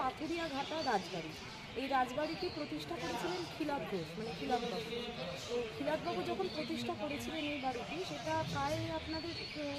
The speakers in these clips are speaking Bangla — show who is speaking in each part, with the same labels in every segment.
Speaker 1: পাথুরিয়াঘাটা রাজবাড়ি। এই রাজবাড়িটি প্রতিষ্ঠা করেছিলেন খিলাদ ঘোষ, মানে খিলাদবাবু। তো খিলাদবাবু যখন প্রতিষ্ঠা করেছিলেন এই বাড়িটি, সেটা প্রায় আপনাদের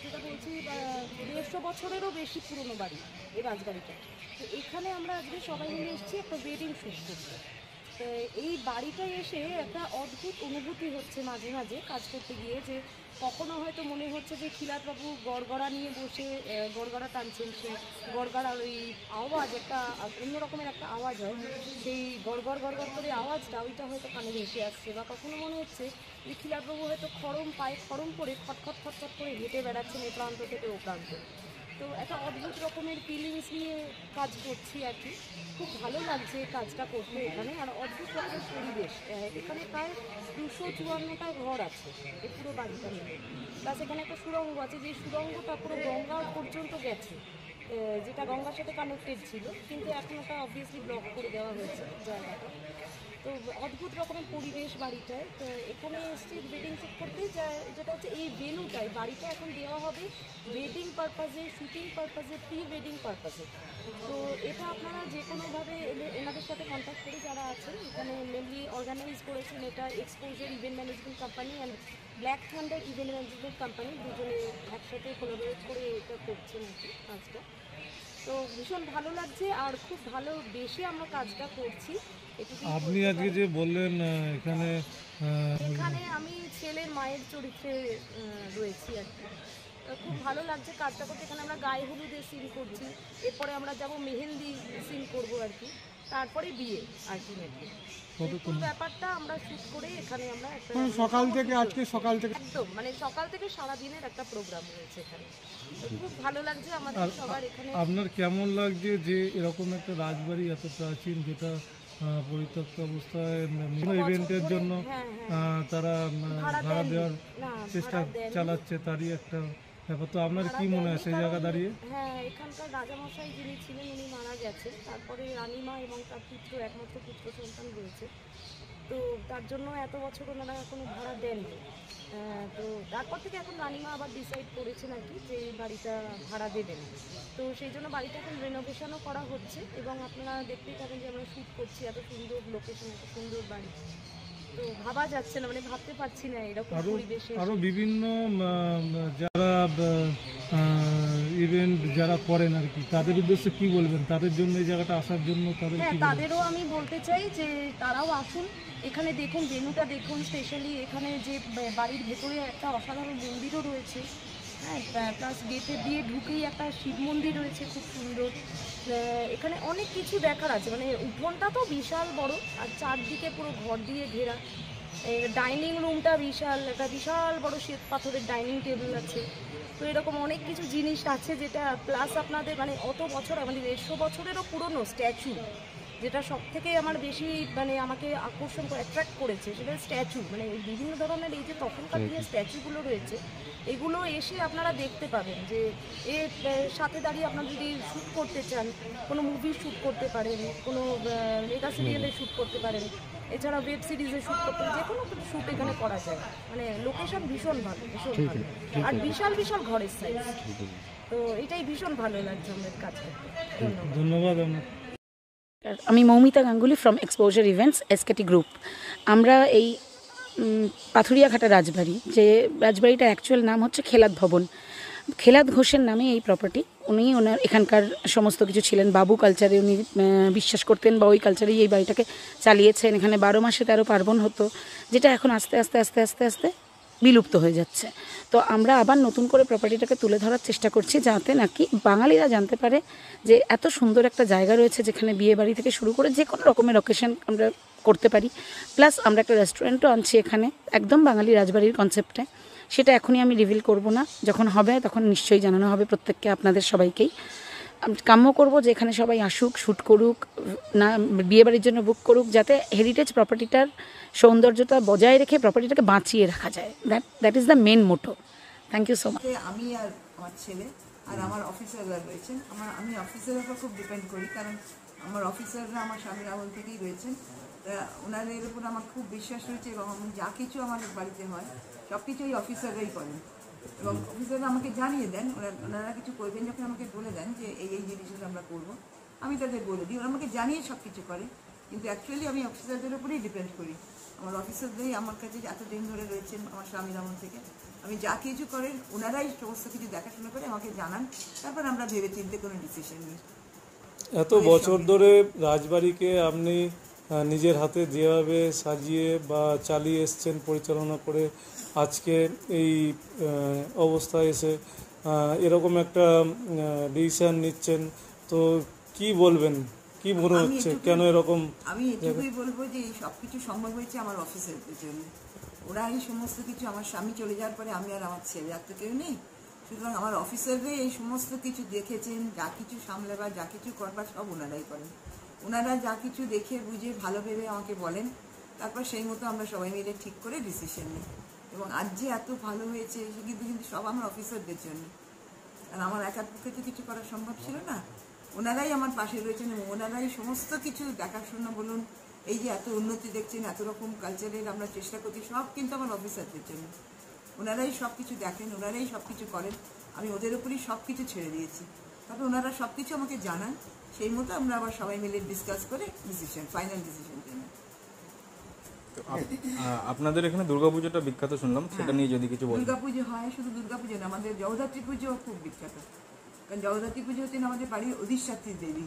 Speaker 1: যেটা বলছি 150 বছরেরও বেশি পুরনো বাড়ি এই রাজবাড়িটা। তো এখানে আমরা আজকে সবাই মিলে এসেছি একটা ওয়েডিং শ্যুট করতে। এই বাড়িটায় এসে একটা অদ্ভুত অনুভূতি হচ্ছে মাঝে মাঝে কাজ করতে গিয়ে, যে কখনো হয়তো মনে হচ্ছে যে খিলাদবাবু গড়গড়া নিয়ে বসে গড়গড়া টানছেন, সেই গড়গড়ার ওই আওয়াজ একটা অন্য রকমের একটা আওয়াজ হয়, সেই গড়গড় গড়গড় করে আওয়াজটা ওইটা হয়তো কানে ভেসে আসছে। বা কখনো মনে হচ্ছে যে খিলাদবাবু হয়তো পায়ে খড়ম করে খটখট খটখট করে হেঁটে বেড়াচ্ছেন এ প্রান্ত থেকে ও প্রান্ত। তো একটা অদ্ভুত রকমের ফিলিংস নিয়ে কাজ করছি আর কি। খুব ভালো লাগছে কাজটা করতে এখানে। আর অদ্ভুত রকমের পরিবেশ এখানে। প্রায় 254টা ঘর আছে এই পুরো বাড়িটা নিয়ে। প্লাস এখানে একটা সুড়ঙ্গ আছে, যে সুড়ঙ্গটা পুরো গঙ্গা পর্যন্ত গেছে, যেটা গঙ্গার সাথে কানেক্টেড ছিল, কিন্তু এখন ওটা অবভিয়াসলি ব্লক করে দেওয়া হয়েছে জায়গাটা। তো অদ্ভুত রকমের পরিবেশ বাড়িটায়। তো এখানে এসছি ওয়েডিং শ্যুট করতে, যেটা হচ্ছে এই ভেন্যুটাই বাড়িটা এখন দেওয়া হবে ওয়েডিং পারপাসে, শুটিং পারপাসে, প্রি ওয়েডিং পারপাসে। তো এটা আপনারা যে কোনোভাবে এনাদের সাথে কন্ট্যাক্ট করে যারা আছেন এখানে মেনলি অর্গানাইজ করেছেন এটা exposure event management company and black thunder event management company, দুজনে একসাথে কোলাবোরেট করে এটা করছেন আর কি কাজটা। তো ভীষণ ভালো লাগছে আর খুব ভালোবেসে আমরা কাজটা করছি।
Speaker 2: আপনি আজকে যে বললেন এখানে
Speaker 1: আমি ছেলের মায়ের চরিত্রে রয়েছি আর কি। খুব ভালো লাগছে কাজটা করতে। এখানে আমরা গায়ে হলুদের সিন করছি, এরপরে আমরা যাব মেহেন্দি সিন করব আর কি, তারপরে বিয়ে আলটিমেটলি। পুরো ব্যাপারটা আমরা শুট করে এখানে আমরা একটা
Speaker 2: সকাল থেকে আজকে সকাল থেকে
Speaker 1: একদম মানে সকাল থেকে সারা দিনের একটা প্রোগ্রাম রয়েছে এখানে। খুব ভালো লাগছে আমাদের সবার এখানে।
Speaker 2: আপনার কেমন লাগছে যে এরকম একটা রাজবাড়ি এত প্রাচীন, যেটা পরিত্যক্ত অবস্থায় ইভেন্টের জন্য তারা ভাড়া দেওয়ার চেষ্টা চালাচ্ছে, তারই একটা ব্যাপার। তো আপনার কি মনে হয় সেই জায়গা দাঁড়িয়ে?
Speaker 1: হ্যাঁ, এখানকার রাজামশাই যিনি ছিলেন উনি মারা গেছেন, তারপরে রানীমা এবং তার পুত্র, একমাত্র পুত্র সন্তান রয়েছে। তো তার জন্য এত বছর ওনারা কোনো ভাড়া দেননি। তো তারপর থেকে এখন রানীমা আবার ডিসাইড করেছেন আর কি যে এই বাড়িটা ভাড়া দেবেন। তো সেই জন্য বাড়িটা এখন রেনোভেশনও করা হচ্ছে, এবং আপনারা দেখতেই পাবেন যে আমরা শ্যুট করছি। এত সুন্দর লোকেশন, এত সুন্দর বাড়ি, তো ভাবা যাচ্ছে না, মানে ভাবতে পারছি না এরকম পরিবেশে।
Speaker 2: আরো বিভিন্ন যারা ইভেন্ট যারা করেন আর কি, তাদের উদ্দেশ্যে কি বলবেন? তাদের জন্য এই জায়গাটা আসার জন্য
Speaker 1: তাদেরও আমি বলতে চাই যে তারাও আসুন এখানে, দেখুন ভেন্যুটা দেখুন। স্পেশালি এখানে যে বাড়ির ভেতরে একটা অসাধারণ মন্দিরও রয়েছে, হ্যাঁ, প্লাস গেটে দিয়ে ঢুকেই একটা শিব মন্দির রয়েছে খুব সুন্দর। এখানে অনেক কিছু দেখার আছে, মানে উঠোনটা তো বিশাল বড়, আর চারদিকে পুরো ঘর দিয়ে ঘেরা। ডাইনিং রুমটা বিশাল, একটা বিশাল বড় শ্বেত পাথরের ডাইনিং টেবিল আছে। তো এরকম অনেক কিছু জিনিস আছে যেটা, প্লাস আপনাদের মানে অত বছর, মানে 150 বছরেরও পুরনো স্ট্যাচু, যেটা সব থেকে আমার বেশি মানে আমাকে আকর্ষণ করে অ্যাট্রাক্ট করেছে, সেটা স্ট্যাচু। মানে বিভিন্ন ধরনের এই যে তখনকার দিনের স্ট্যাচুগুলো রয়েছে, এগুলো এসে আপনারা দেখতে পাবেন যে এর সাথে দাঁড়িয়ে আপনারা যদি শ্যুট করতে চান, কোনো মুভি শ্যুট করতে পারেন, কোনো মেগা সিরিয়ালে শ্যুট করতে পারেন, এছাড়া ওয়েব সিরিজে শ্যুট করতে, যে কোনো শ্যুট এখানে করা যায়। মানে লোকেশন ভীষণ ভালো, ভীষণ ভালো, আর বিশাল বিশাল ঘরের সাইজ। তো এটাই ভীষণ ভালো লাগছে আমাদের কাজ করতে।
Speaker 2: ধন্যবাদ।
Speaker 3: আমি Moumita Ganguly from Exposure Events SKT Group. আমরা এই পাথুরিয়াঘাটা রাজবাড়ি, যে রাজবাড়িটা অ্যাকচুয়াল নাম হচ্ছে খেলাদ ভবন, খেলাদ ঘোষের নামে এই প্রপার্টি। ওনার এখানকার সমস্ত কিছু ছিলেন, বাবু কালচারে উনি বিশ্বাস করতেন, বা ওই কালচারেই এই বাড়িটাকে চালিয়েছেন। এখানে 12 মাসে 13 পার্বণ হতো, যেটা এখন আস্তে আস্তে আস্তে আস্তে আস্তে বিলুপ্ত হয়ে যাচ্ছে। তো আমরা আবার নতুন করে প্রপার্টিটাকে তুলে ধরার চেষ্টা করছি, যাতে নাকি বাঙালিরা জানতে পারে যে এত সুন্দর একটা জায়গা রয়েছে, যেখানে বিয়ে বাড়ি থেকে শুরু করে যে কোনো রকমের অকেশন আমরা করতে পারি। প্লাস আমরা একটা রেস্টুরেন্টও আনছি এখানে, একদম বাঙালি রাজবাড়ির কনসেপ্টে। সেটা এখনই আমি রিভিল করব না, যখন হবে তখন নিশ্চয়ই জানানো হবে প্রত্যেককে, আপনাদের সবাইকেই। কাম্য করব যে এখানে সবাই আসুক, শ্যুট করুক, না বিয়েবাড়ির জন্য বুক করুক, যাতে হেরিটেজ প্রপার্টিটার সৌন্দর্যতা বজায় রেখে প্রপার্টিটাকে বাঁচিয়ে রাখা যায়। That is the main motto. Thank you so much.
Speaker 4: আমি আর আমার ছেলে আর আমার অফিসাররা রয়েছেন। আমি অফিসের উপর খুব ডিপেন্ড করি, কারণ আমার অফিসাররা আমার স্বামীর আমল থেকেই রয়েছেন। ওনাদের উপর আমার খুব বিশ্বাস রয়েছে, এবং আমি যা কিছু আমাদের বাড়িতে হয় সব কিছুই অফিসাররাই করেন, এবং অফিসাররা আমাকে জানিয়ে দেন ওনারা কিছু করবেন, যখন আমাকে বলে দেন যে এই জিনিসগুলো আমরা করবো, আমি তাদের বলে দিই, ওরা আমাকে জানিয়ে সব কিছু করে, কিন্তু অ্যাকচুয়ালি আমি অফিসারদের উপরেই ডিপেন্ড করি। আমার অফিসারদেরই আমার কাছে এতদিন ধরে রয়েছেন, আমার স্বামীর আমল থেকে। আমি যা কিছু করেন ওনারাই সমস্ত কিছু দেখাশোনা করে আমাকে জানান, তারপর আমরা ভেবে চিন্তে কোনো ডিসিশন নিই।
Speaker 2: এত বছর ধরে রাজবাড়িকে আপনি নিজের হাতে যেভাবে সাজিয়ে বা চালিয়ে এসছেন, পরিচালনা করে আজকে এই অবস্থায় এসে এরকম একটা ডিসিশন নিচ্ছেন, তো কি বলবেন, কি মনে হচ্ছে, কেন এরকম?
Speaker 4: আমি এটুকুই বলবো যে এই সব কিছু সম্ভব হয়েছে আমার অফিসারদের জন্য। ওরা এই সমস্ত কিছু, আমার স্বামী চলে যাওয়ার পরে আমি আর আমার ছেলে আর তো কেউ নেই, সুতরাং আমার অফিসাররাই এই সমস্ত কিছু দেখেছেন, যা কিছু সামলাবার, যা কিছু করবার সব ওনারাই করেন। ওনারা যা কিছু দেখে বুঝে ভালো ভেবে আমাকে বলেন, তারপর সেই মতো আমরা সবাই মিলে ঠিক করে ডিসিশন নিই। এবং আজ যে এত ভালো হয়েছে কিন্তু সব আমার অফিসারদের জন্য, কারণ আমার একার পক্ষে তো কিছু করা সম্ভব ছিল না। ওনারাই আমার পাশে রয়েছেন এবং ওনারাই সমস্ত কিছু দেখাশোনা বলুন, এই যে এত উন্নতি দেখছেন, এত রকম কালচারের আমরা চেষ্টা করছি, সব কিন্তু আমার অফিসারদের জন্য। ওনারাই সব কিছু দেখেন, ওনারাই সব কিছু করেন, আমি ওদের উপরই সব কিছু ছেড়ে দিয়েছি। তারপর ওনারা সব কিছু আমাকে জানান, সেই মতো আমরা আবার সবাই মিলে ডিসকাস করে ডিসিশন, ফাইনাল ডিসিশন নিই।
Speaker 5: আপনাদের এখানে দুর্গাপুজোটা বিখ্যাত শুনলাম, সেটা নিয়ে যদি কিছু বলেন।
Speaker 4: দুর্গাপুজো হয়, শুধু দুর্গাপুজো না, আমাদের জগদ্ধাত্রী পুজো খুব বিখ্যাত। কারণ জগদ্ধাত্রী পুজো হচ্ছেন আমাদের বাড়ির অধিষ্ঠাত্রী দেবী।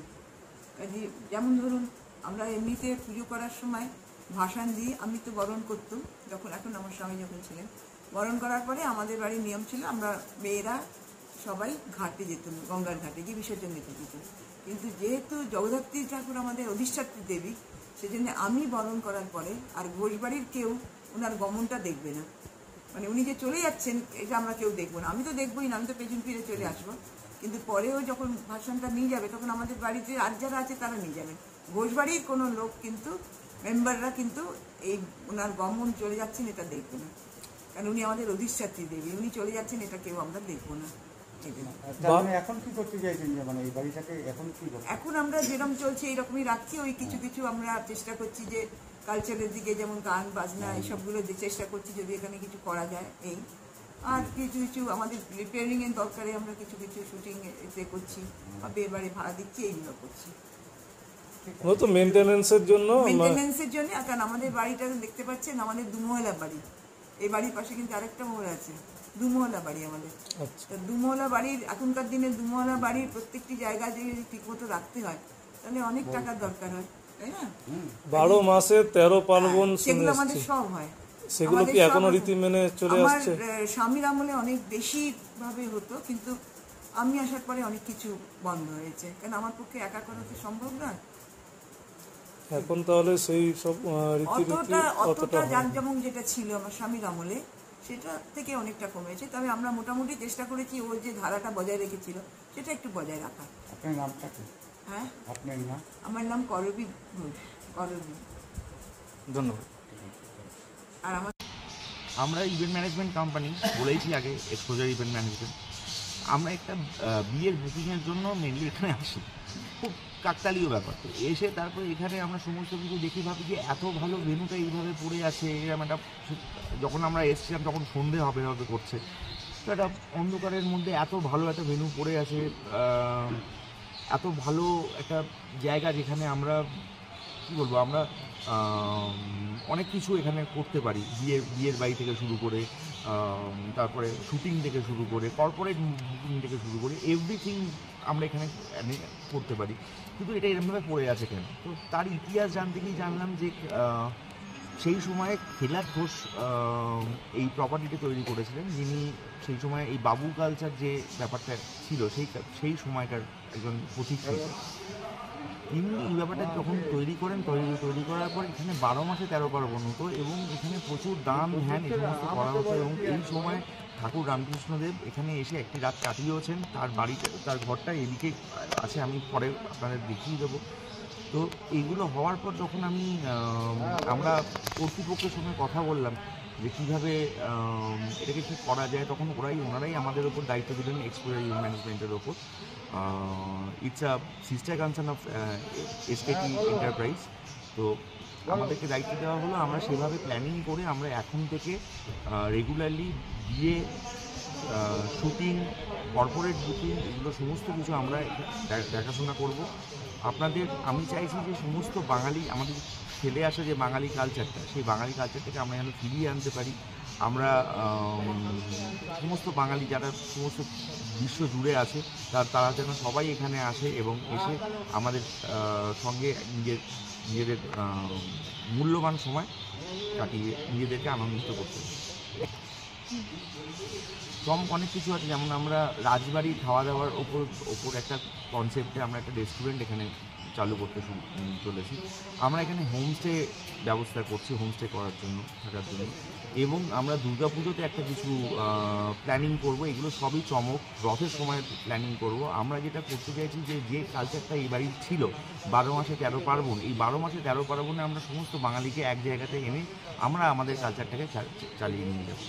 Speaker 4: কাজে যেমন ধরুন আমরা এমনিতে পুজো করার সময় ভাসান দিয়ে আমি তো বরণ করতাম, এখন আমার স্বামী যখন ছিলেন, বরণ করার পরে আমাদের বাড়ির নিয়ম ছিল আমরা মেয়েরা সবাই ঘাটে যেতাম, গঙ্গার ঘাটে গিয়ে বিসর্জন দিতে যেতাম। কিন্তু যেহেতু জগদ্ধাত্রী ঠাকুর আমাদের অধিষ্ঠাত্রী দেবী, সেজন্য আমি বরণ করার পরে আর ঘোষবাড়ির কেউ ওনার গমনটা দেখবে না, মানে উনি যে চলে যাচ্ছেন এটা আমরা কেউ দেখবো না। আমি তো দেখবোই না, আমি তো পেছন ফিরে চলে আসবো, কিন্তু পরেও যখন ভাষণটা নিয়ে যাবে তখন আমাদের বাড়িতে আর যারা আছে তারা নিয়ে যাবেন। ঘোষবাড়ির কোনো লোক কিন্তু, মেম্বাররা কিন্তু এই ওনার গমন চলে যাচ্ছেন এটা দেখবে না, কারণ উনি আমাদের অধিষ্ঠাত্রী দেবী, উনি চলে যাচ্ছেন এটা কেউ আমরা দেখবো না।
Speaker 6: এখন কি করতে চাইছেন, যে মানে এই বাড়িটাকে এখন কি করতে?
Speaker 4: এখন আমরা যেরকম চলছে এইরকমই রাখছি, ওই কিছু কিছু আমরা চেষ্টা করছি যে কালচারের দিকে, যেমন গান বাজনা এইসবগুলো চেষ্টা করছি যদি এখানে কিছু করা যায়। এই আর কিছু কিছু আমাদের রিপেয়ারিং এর দরকারে আমরা কিছু কিছু শুটিং এতে করছি, বা বিয়ে বাড়ি ভাড়া দিচ্ছি, এইগুলো করছি
Speaker 2: তো মেনটেন্যান্সের জন্য।
Speaker 4: কারণ আমাদের বাড়িটা দেখতে পাচ্ছেন আমাদের দুমহলা বাড়ি, এই বাড়ির পাশে কিন্তু আরেকটা মহলা আছে, দুমহলা বাড়ি আমাদের। দুমহলা বাড়ির, এখনকার দিনে দুমহলা বাড়ির প্রত্যেকটি জায়গা যদি ঠিক মতো রাখতে হয় তাহলে অনেক টাকার দরকার হয়, তাই না?
Speaker 2: 12 মাসে 13 পার্বণ,
Speaker 4: সেগুলো আমাদের সব হয়।
Speaker 2: সেগুলো কি এখনো রীতি মেনে চলে আসছে?
Speaker 4: আমার স্বামীর আমলে অনেক বেশি ভাবে হতো, কিন্তু আমি আসার পরে অনেক কিছু বন্ধ হয়েছে, কারণ আমার পক্ষে একা করা তো সম্ভব না।
Speaker 2: এখন তাহলে সেই সব
Speaker 4: অতটা জাঁকজমক যেটা ছিল আমার স্বামীর আমলে, সেটা থেকে অনেকটা কমেছে। তবে আমরা মোটামুটি চেষ্টা করেছি ওর যে ধারাটা বজায় রেখেছিল সেটা একটু বজায় রাখা।
Speaker 6: আপনার নামটা কি?
Speaker 4: হ্যাঁ,
Speaker 6: আপনার নাম?
Speaker 4: আমার নাম করবী ঘোষ। করবী,
Speaker 5: ধন্যবাদ।
Speaker 4: আর
Speaker 7: আমরা ইভেন্ট ম্যানেজমেন্ট কোম্পানি বলেইছি আগে, এক্সপোজার ইভেন্ট ম্যানেজমেন্ট। আমরা একটা বিয়ের বুকিংয়ের জন্য মেনলি এখানে আসি, খুব কাকতালীয় ব্যাপার। তো এসে তারপরে এখানে আমরা সমস্ত কিছু দেখি, ভাবি যে এত ভালো ভেন্যুটা এইভাবে পড়ে আছে, এরকম একটা, যখন আমরা এসছিলাম তখন সন্ধে হবে করছে, তো একটা অন্ধকারের মধ্যে এত ভালো একটা ভেন্যু পড়ে আছে, এত ভালো একটা জায়গা যেখানে আমরা কী বলবো, আমরা অনেক কিছু এখানে করতে পারি, বিয়ের বাড়ি থেকে শুরু করে, তারপরে শুটিং থেকে শুরু করে, কর্পোরেট বুকিং থেকে শুরু করে, এভরিথিং আমরা এখানে করতে পারি। কিন্তু এটা এরকমভাবে পড়ে আছে কেন? তো তার ইতিহাস জানতে গিয়ে জানলাম যে সেই সময়ে খেলাদ ঘোষ এই প্রপার্টিটা তৈরি করেছিলেন, যিনি সেই সময় এই বাবু কালচার যে ব্যাপারটা ছিল সেই সময়কার একজন পথিক ছিলেন। তিনি এই ব্যাপারটা যখন তৈরি করেন, তৈরি করার পর এখানে 12 মাসে 13 পার্বণ হতো এবং এখানে প্রচুর দান ধ্যান এই সমস্ত করা হতো। এবং এই সময় ঠাকুর রামকৃষ্ণদেব এখানে এসে একটি রাত কাটিয়েছেন। তার বাড়িতে, তার ঘরটা এদিকে আছে, আমি পরে আপনাদের দেখিয়ে দেবো। তো এইগুলো হওয়ার পর যখন আমরা কর্তৃপক্ষের সঙ্গে কথা বললাম যে কীভাবে এটাকে ঠিক করা যায়, তখন ওনারাই আমাদের ওপর দায়িত্ব দিলেন এক্সপোজার ইভেন্ট ম্যানেজমেন্টের ওপর। It's a sister concern of SKT Enterprise. তো আমাদেরকে দায়িত্ব দেওয়া হলো, আমরা সেভাবে প্ল্যানিং করে আমরা এখন থেকে রেগুলারলি বিয়ে, শুটিং, কর্পোরেট বুকিং, এগুলো সমস্ত কিছু আমরা দেখাশোনা করব। আপনাদের আমি চাইছি যে সমস্ত বাঙালি আমাদের ফেলে আসা যে বাঙালি কালচারটা, সেই বাঙালি কালচারটাকে আমরা যেন ফিরিয়ে আনতে পারি। আমরা সমস্ত বাঙালি যারা সমস্ত বিশ্ব জুড়ে আছে তারা যেন সবাই এখানে আসে এবং এসে আমাদের সঙ্গে নিজেদের মূল্যবান সময় কাটিয়ে নিজেদেরকে আনন্দিত করতে পারি। অনেক কিছু আছে, যেমন আমরা রাজবাড়ি খাওয়া দাওয়ার ওপর একটা কনসেপ্টে আমরা একটা রেস্টুরেন্ট এখানে চালু করতে চলেছি। আমরা এখানে হোমস্টে ব্যবস্থা করছি, হোমস্টে করার জন্য, থাকার জন্য, এবং আমরা দুর্গাপুজোতে একটা কিছু প্ল্যানিং করব। এগুলো সবই চমক, রথের সময় প্ল্যানিং করব। আমরা যেটা করতে চাইছি যে কালচারটা এই বাড়ির ছিল 12 মাসে 13 পার্বণ, এই 12 মাসে 13 পার্বণে আমরা সমস্ত বাঙালিকে এক জায়গাতে এনে আমরা আমাদের কালচারটাকে চালিয়ে নিয়ে যাব।